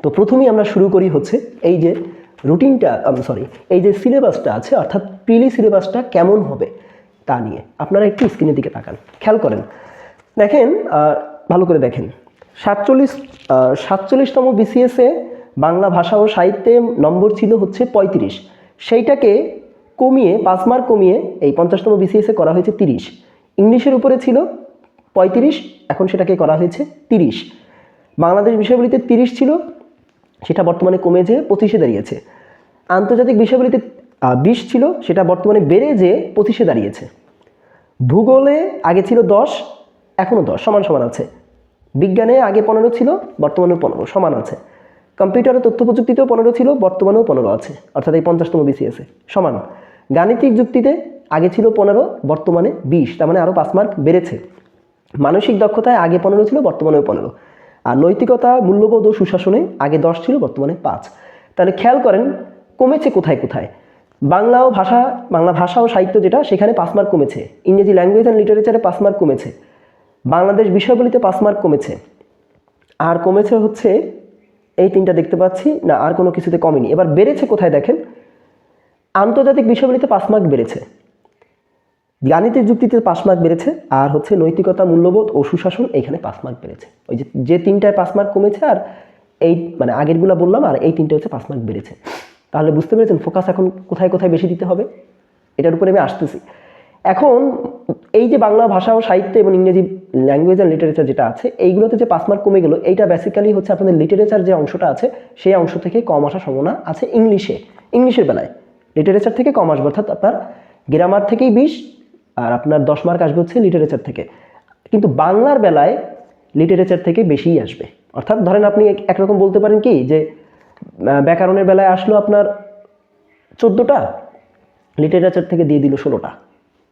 তো প্রথমেই আমরা শুরু করি হচ্ছে এই যে রুটিনটা, এই যে সিলেবাসটা আছে, অর্থাৎ প্রিলি সিলেবাসটা কেমন হবে তা নিয়ে আপনারা একটু স্ক্রিনের দিকে তাকান, খেয়াল করেন, দেখেন, ভালো করে দেখেন। 47তম বিসিএসে বাংলা ভাষা ও সাহিত্যে নম্বর ছিল হচ্ছে 35, সেইটাকে কমিয়ে 5 মার্ক কমিয়ে এই 50তম বিসিএসে করা হয়েছে 30। ইংলিশের উপরে ছিল 35, এখন সেটাকে করা হয়েছে 30। বাংলাদেশ বিষয়াবলিতে 30 ছিল, সেটা বর্তমানে কমে যেয়ে 25-এ দাঁড়িয়েছে। আন্তর্জাতিক বিষয়াবলিতে 20 ছিল, সেটা বর্তমানে বেড়ে যেয়ে 25-এ দাঁড়িয়েছে। ভূগোলে আগে ছিল 10, এখনও 10 সমান সমান আছে। বিজ্ঞানে আগে 15 ছিল, বর্তমানেও 15 সমান আছে। কম্পিউটার ও তথ্য প্রযুক্তিতেও 15 ছিল, বর্তমানেও 15 আছে, অর্থাৎ এই 50তম বিসিএসে সমান। গাণিতিক যুক্তিতে আগে ছিল 15, বর্তমানে 20, তার মানে আরও 5 মার্ক বেড়েছে। মানসিক দক্ষতায় আগে 15 ছিল, বর্তমানেও 15। আর নৈতিকতা, মূল্যবোধ ও সুশাসনে আগে 10 ছিল, বর্তমানে 5। তাহলে খেয়াল করেন কমেছে কোথায় কোথায়। বাংলা ভাষা ও সাহিত্য যেটা, সেখানে 5 মার্ক কমেছে। ইংরেজি ল্যাঙ্গুয়েজ অ্যান্ড লিটারেচারে 5 মার্ক কমেছে। বাংলাদেশ বিষয়াবলিতে 5 মার্ক কমেছে। আর কমেছে হচ্ছে এই 3টা দেখতে পাচ্ছি না, আর কোনো কিছুতে কমেনি। এবার বেড়েছে কোথায় দেখেন, আন্তর্জাতিক বিষয়াবলিতে 5 মার্ক বেড়েছে, গাণিতিক যুক্তিতে 5 মার্ক বেড়েছে, আর হচ্ছে নৈতিকতা, মূল্যবোধ ও সুশাসন, এইখানে 5 মার্ক বেড়েছে। ওই যে 3টায় 5 মার্ক কমেছে, আর এই মানে আগেরগুলো বললাম, আর এই 3টে হচ্ছে 5 মার্ক বেড়েছে। তাহলে বুঝতে পেরেছেন ফোকাস এখন কোথায় কোথায় বেশি দিতে হবে, এটার উপরে আমি আসতেছি। এখন এই যে বাংলা ভাষা ও সাহিত্য এবং ইংরেজি ল্যাঙ্গুয়েজ অ্যান্ড লিটারেচার যেটা আছে, এইগুলোতে যে 5 মার্ক কমে গেল, এইটা বেসিক্যালি হচ্ছে আপনাদের লিটারেচার যে অংশটা আছে, সেই অংশ থেকে কম আসার সম্ভাবনা আছে। ইংলিশের বেলায় লিটারেচার থেকে কম আসবে, অর্থাৎ আপনার গ্রামার থেকেই 20, আর আপনার 10 মার্ক আসবে হচ্ছে লিটারেচার থেকে। কিন্তু বাংলার বেলায় লিটারেচার থেকে বেশিই আসবে। অর্থাৎ ধরেন আপনি একরকম বলতে পারেন কি যে ব্যাকরণের বেলায় আসলো আপনার 14টা, লিটারেচার থেকে দিয়ে দিল 16টা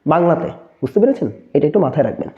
বাংলাতে। বুঝতে পেরেছেন? এটা একটু মাথায় রাখবেন।